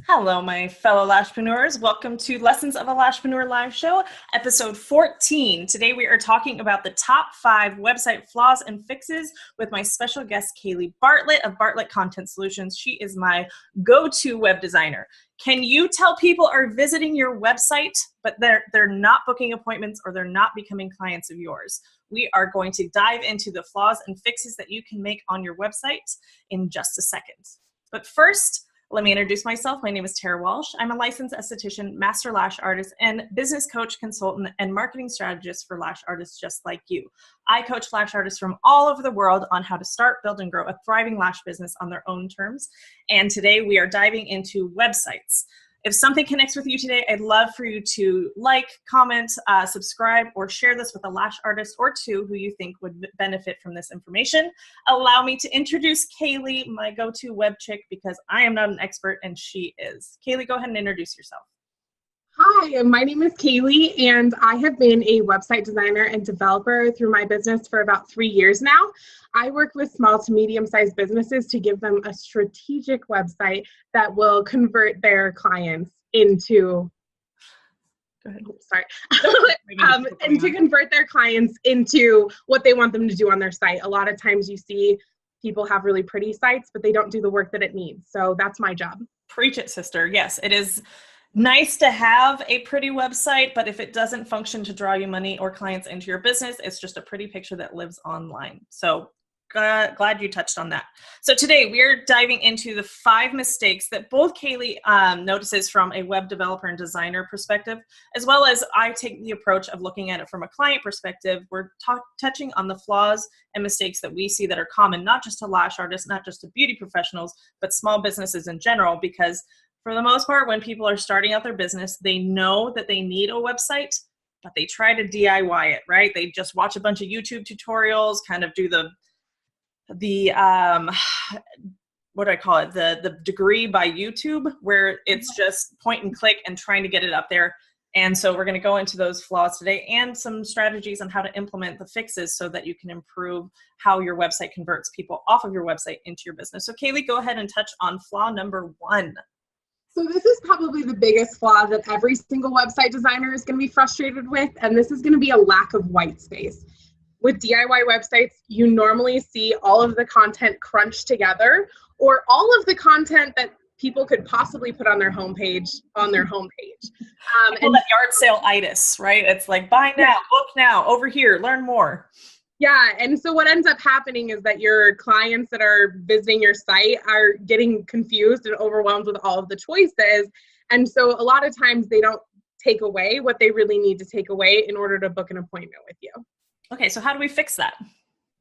Hello, my fellow Lashpreneurs. Welcome to Lessons of a Lashpreneur live show, episode 14. Today we are talking about the top 5 website flaws and fixes with my special guest, Kaylee Bartlett of Bartlett Content Solutions. She is my go-to web designer. Can you tell people are visiting your website, but they're not booking appointments or they're not becoming clients of yours? We are going to dive into the flaws and fixes that you can make on your website in just a second. But first, let me introduce myself. My name is Tara Walsh. I'm a licensed esthetician, master lash artist, and business coach, consultant, and marketing strategist for lash artists just like you. I coach lash artists from all over the world on how to start, build, and grow a thriving lash business on their own terms. And today we are diving into websites. If something connects with you today, I'd love for you to like, comment, subscribe, or share this with a lash artist or two who you think would benefit from this information. Allow me to introduce Kaylee, my go-to web chick, because I am not an expert and she is. Kaylee, go ahead and introduce yourself. Hi, my name is Kaylee, and I have been a website designer and developer through my business for about 3 years now. I work with small to medium-sized businesses to give them a strategic website that will convert their clients into, and to convert their clients into what they want them to do on their site. A lot of times you see people have really pretty sites, but they don't do the work that it needs. So that's my job. Preach it, sister. Yes, it is nice to have a pretty website, but if it doesn't function to draw you money or clients into your business, it's just a pretty picture that lives online. So glad you touched on that. So today we are diving into the 5 mistakes that both Kaylee notices from a web developer and designer perspective, as well as I take the approach of looking at it from a client perspective. We're touching on the flaws and mistakes that we see that are common, not just to lash artists, not just to beauty professionals, but small businesses in general, because for the most part, when people are starting out their business, they know that they need a website, but they try to DIY it, right? They just watch a bunch of YouTube tutorials, kind of do the what do I call it? The degree by YouTube, where it's just point and click and trying to get it up there. And so we're going to go into those flaws today and some strategies on how to implement the fixes so that you can improve how your website converts people off of your website into your business. So Kaylee, go ahead and touch on flaw number 1. So this is probably the biggest flaw that every single website designer is going to be frustrated with, and this is going to be a lack of white space. With DIY websites, you normally see all of the content crunched together, or all of the content that people could possibly put on their homepage on their homepage. And that yard sale itis, right? It's like buy now, book now, over here, learn more. Yeah, and so what ends up happening is that your clients that are visiting your site are getting confused and overwhelmed with all of the choices. And so a lot of times they don't take away what they really need to take away in order to book an appointment with you. Okay, so how do we fix that?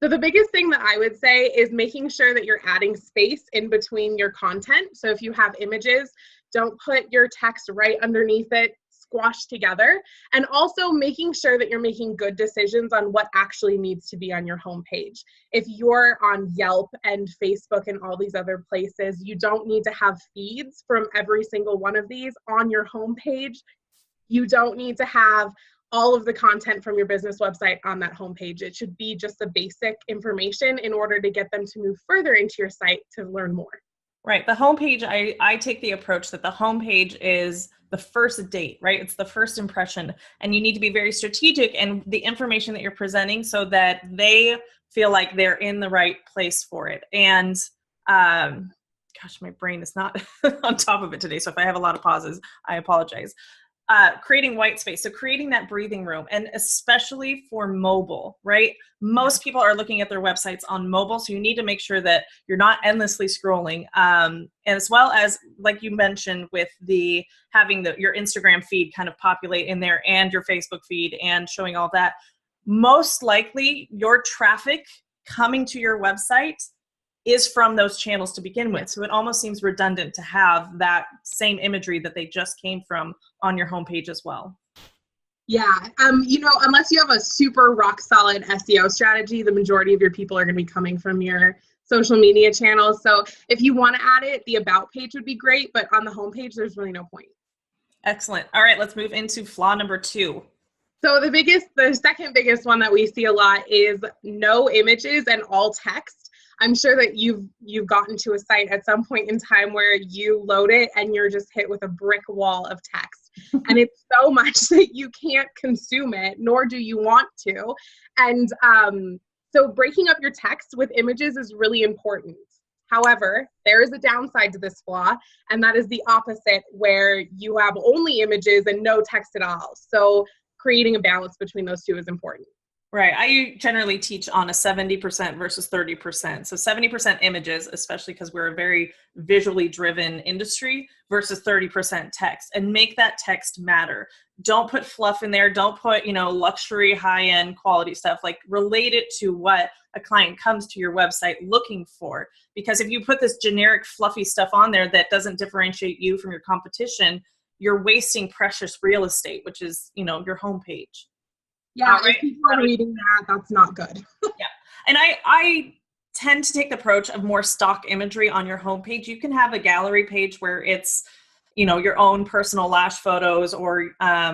So the biggest thing that I would say is making sure that you're adding space in between your content. So if you have images, don't put your text right underneath it, squashed together, and also making sure that you're making good decisions on what actually needs to be on your homepage. If you're on Yelp and Facebook and all these other places, you don't need to have feeds from every single one of these on your homepage. You don't need to have all of the content from your business website on that homepage. It should be just the basic information in order to get them to move further into your site to learn more. Right. The homepage, I take the approach that the homepage is the first date, right? It's the first impression, and you need to be very strategic in the information that you're presenting so that they feel like they're in the right place for it. And gosh, my brain is not on top of it today. So if I have a lot of pauses, I apologize. Creating white space. So creating that breathing room, and especially for mobile, right? Most people are looking at their websites on mobile. So you need to make sure that you're not endlessly scrolling. And as well as, like you mentioned, with having your Instagram feed kind of populate in there and your Facebook feed and showing all that, most likely your traffic coming to your website is from those channels to begin with. So it almost seems redundant to have that same imagery that they just came from on your homepage as well. Yeah, unless you have a super rock solid SEO strategy, the majority of your people are going to be coming from your social media channels. So if you want to add it, the about page would be great, but on the homepage, there's really no point. Excellent. All right, let's move into flaw number 2. So the second biggest one that we see a lot is no images and all text. I'm sure that you've gotten to a site at some point in time where you load it and you're just hit with a brick wall of text. And it's so much that you can't consume it, nor do you want to. And so breaking up your text with images is really important. However, there is a downside to this flaw, and that is the opposite, where you have only images and no text at all. So creating a balance between those two is important. Right. I generally teach on a 70% versus 30%. So 70% images, especially because we're a very visually driven industry, versus 30% text, and make that text matter. Don't put fluff in there. Don't put, luxury, high-end quality stuff. Like, relate it to what a client comes to your website looking for. Because if you put this generic fluffy stuff on there that doesn't differentiate you from your competition, you're wasting precious real estate, which is, your homepage. Yeah, if people are reading that, that's not good. Yeah. And I tend to take the approach of more stock imagery on your homepage. You can have a gallery page where it's, your own personal lash photos, or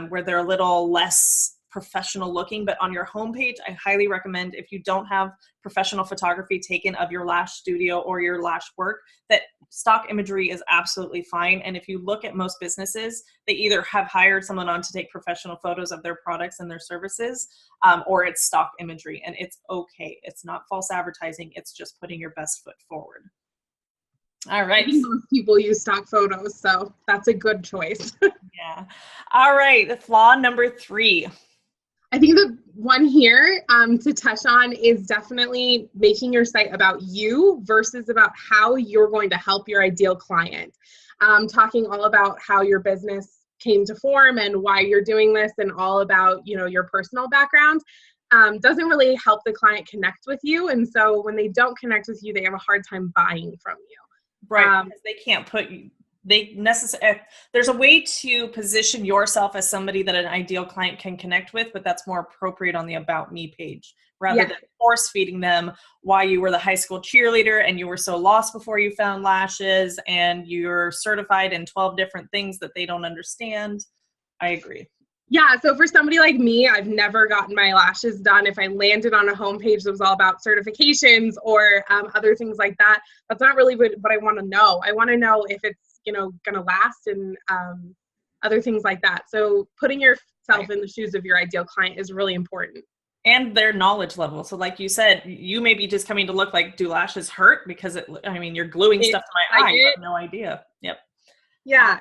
where they're a little less professional looking. But on your homepage, I highly recommend, if you don't have professional photography taken of your lash studio or your lash work, that stock imagery is absolutely fine. And if you look at most businesses, they either have hired someone on to take professional photos of their products and their services, or it's stock imagery, and it's okay. It's not false advertising. It's just putting your best foot forward. All right. I think most people use stock photos, so that's a good choice. Yeah. All right. The flaw number 3. I think the one here to touch on is definitely making your site about you versus about how you're going to help your ideal client. Talking all about how your business came to form and why you're doing this, and all about, your personal background, doesn't really help the client connect with you. And so when they don't connect with you, they have a hard time buying from you. Right. Because they can't put you. There's a way to position yourself as somebody that an ideal client can connect with, but that's more appropriate on the About Me page, rather than force feeding them why you were the high school cheerleader and you were so lost before you found lashes, and you're certified in 12 different things that they don't understand. I agree. Yeah, so for somebody like me, I've never gotten my lashes done. If I landed on a homepage that was all about certifications or other things like that, that's not really what I want to know. I want to know if it's going to last, and other things like that. So putting yourself in the shoes of your ideal client is really important. And their knowledge level. So like you said, you may be just coming to look like, do lashes hurt? Because you're gluing stuff to my eye. You have no idea. Yep. Yeah.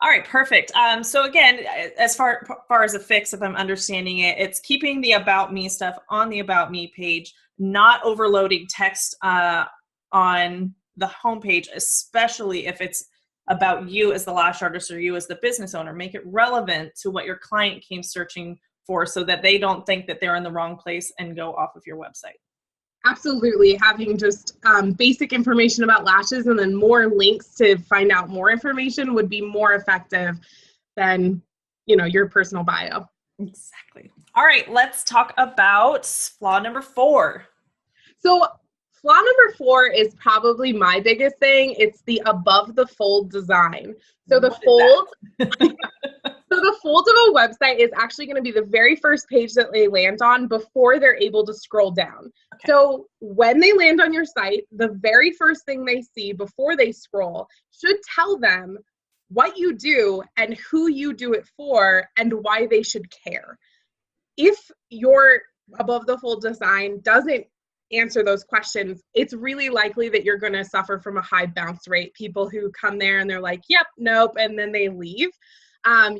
All right, perfect. So again, as far as a fix, if I'm understanding it, it's keeping the About Me stuff on the About Me page, not overloading text on the homepage, especially if it's about you as the lash artist or you as the business owner. Make it relevant to what your client came searching for, so that they don't think that they're in the wrong place and go off of your website. Absolutely. Having just basic information about lashes and then more links to find out more information would be more effective than, your personal bio. Exactly. All right, let's talk about flaw number 4. So flaw number 4 is probably my biggest thing. It's the above the fold design. So the fold, so the fold of a website is actually going to be the very first page that they land on before they're able to scroll down. Okay. So when they land on your site, the very first thing they see before they scroll should tell them what you do and who you do it for and why they should care. If your above the fold design doesn't answer those questions, it's really likely that you're going to suffer from a high bounce rate. People who come there and they're like, yep, nope, and then they leave.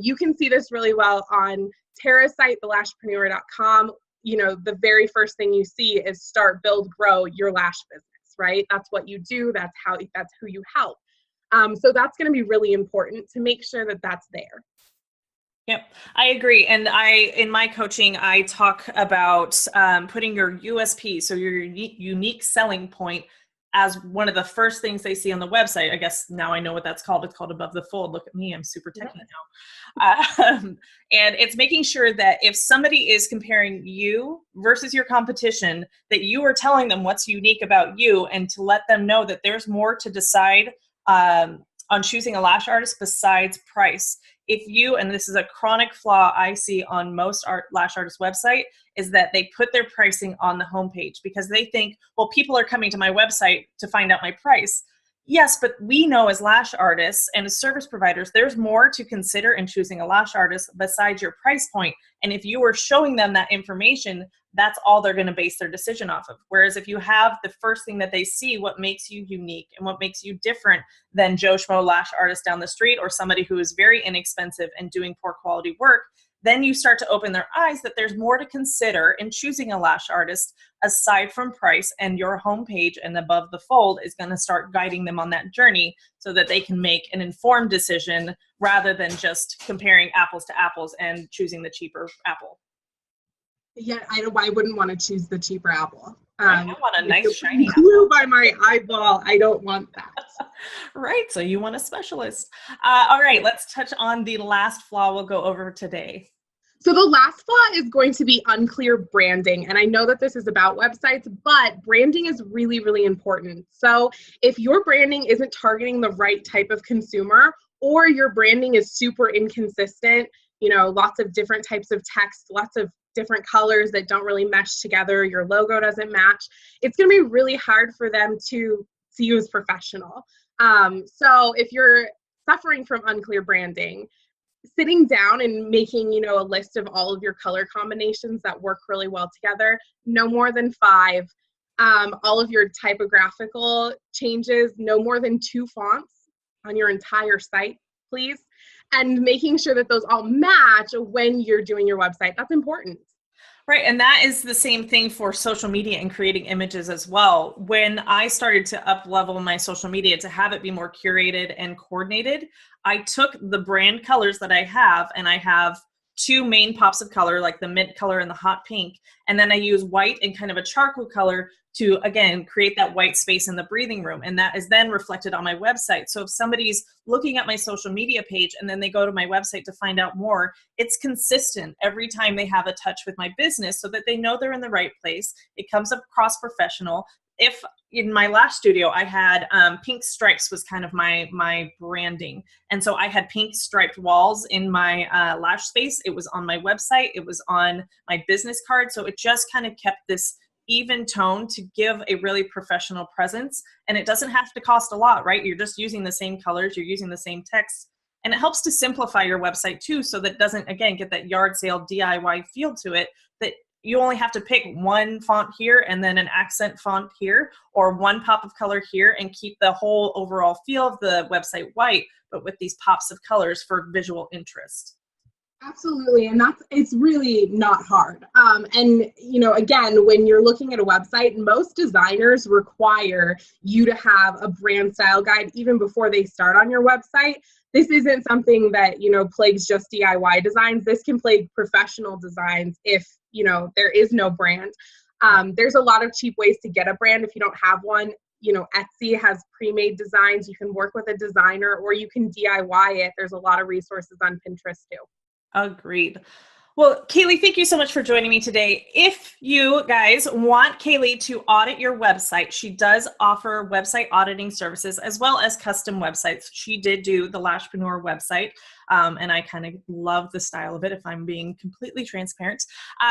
You can see this really well on Tara's site, thelashpreneur.com. The very first thing you see is start, build, grow your lash business, right? That's what you do. That's who you help. So that's going to be really important to make sure that that's there. Yep, I agree. And in my coaching, I talk about putting your USP, so your unique selling point, as one of the first things they see on the website. I guess now I know what that's called. It's called above the fold. Look at me, I'm super techy now. And it's making sure that if somebody is comparing you versus your competition, that you are telling them what's unique about you, and to let them know that there's more to decide on choosing a lash artist besides price. If you, and this is a chronic flaw I see on most lash artists' website, is that they put their pricing on the homepage because they think, well, people are coming to my website to find out my price. Yes, but we know as lash artists and as service providers, there's more to consider in choosing a lash artist besides your price point. And if you are showing them that information, that's all they're going to base their decision off of. Whereas if you have the first thing that they see, what makes you unique and what makes you different than Joe Schmo lash artist down the street or somebody who is very inexpensive and doing poor quality work, then you start to open their eyes that there's more to consider in choosing a lash artist aside from price, and your homepage and above the fold is going to start guiding them on that journey so that they can make an informed decision rather than just comparing apples to apples and choosing the cheaper apple. Yeah, I wouldn't want to choose the cheaper apple. Right, I want a nice shiny glue by my eyeball. I don't want that. Right, so you want a specialist. All right, let's touch on the last flaw we'll go over today. So the last flaw is going to be unclear branding. And I know that this is about websites, but branding is really, really important. So if your branding isn't targeting the right type of consumer, or your branding is super inconsistent, lots of different types of text, lots of different colors that don't really mesh together, your logo doesn't match, it's going to be really hard for them to see you as professional. So if you're suffering from unclear branding, sitting down and making, a list of all of your color combinations that work really well together, no more than 5. All of your typographical changes, no more than 2 fonts on your entire site, please. And making sure that those all match when you're doing your website. That's important. Right, and that is the same thing for social media and creating images as well. When I started to up-level my social media to have it be more curated and coordinated, I took the brand colors that I have, and I have 2 main pops of color, like the mint color and the hot pink, and then I use white and kind of a charcoal color to, again, create that white space in the breathing room. And that is then reflected on my website. So if somebody's looking at my social media page and then they go to my website to find out more, it's consistent every time they have a touch with my business so that they know they're in the right place. It comes across professional. If in my lash studio, I had pink stripes was kind of my branding. And so I had pink striped walls in my lash space. It was on my website. It was on my business card. So it just kind of kept this even tone to give a really professional presence. And it doesn't have to cost a lot, right? You're just using the same colors, you're using the same text. And it helps to simplify your website too, so that it doesn't, again, get that yard sale DIY feel to it, that you only have to pick one font here and then an accent font here, or one pop of color here, and keep the whole overall feel of the website white, but with these pops of colors for visual interest. Absolutely. And it's really not hard. And, again, when you're looking at a website, most designers require you to have a brand style guide even before they start on your website. This isn't something that, plagues just DIY designs. This can plague professional designs if, there is no brand. There's a lot of cheap ways to get a brand if you don't have one. Etsy has pre-made designs. You can work with a designer, or you can DIY it. There's a lot of resources on Pinterest too. Agreed. Well, Kaylee, thank you so much for joining me today. If you guys want Kaylee to audit your website, she does offer website auditing services as well as custom websites. She did do the Lashpreneur website, and I kind of love the style of it, if I'm being completely transparent.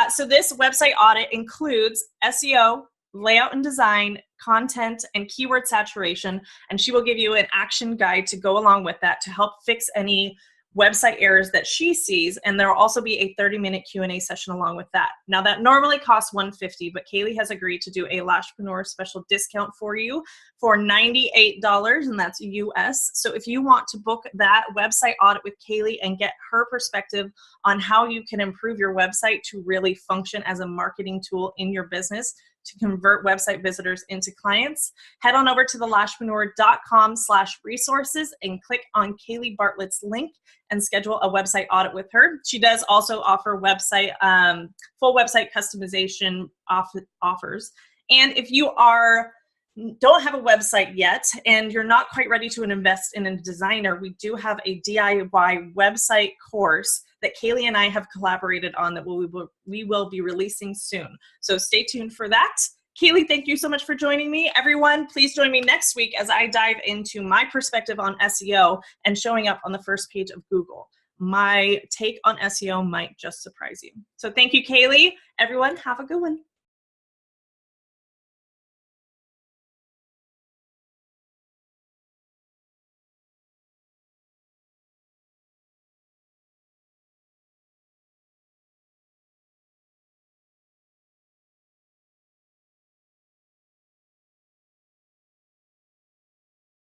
So this website audit includes SEO, layout and design, content, and keyword saturation, and she will give you an action guide to go along with that to help fix any website errors that she sees, and there will also be a 30-minute Q&A session along with that. Now that normally costs $150, but Kaylee has agreed to do a Lashpreneur special discount for you for $98, and that's US. So if you want to book that website audit with Kaylee and get her perspective on how you can improve your website to really function as a marketing tool in your business to convert website visitors into clients, head on over to thelashpreneur.com/resources and click on Kaylee Bartlett's link and schedule a website audit with her. She does also offer full website customization offers. And if you don't have a website yet and you're not quite ready to invest in a designer, we do have a DIY website course that Kaylee and I have collaborated on that we will be releasing soon. So stay tuned for that. Kaylee, thank you so much for joining me. Everyone, please join me next week as I dive into my perspective on SEO and showing up on the first page of Google. My take on SEO might just surprise you. So thank you, Kaylee. Everyone, have a good one.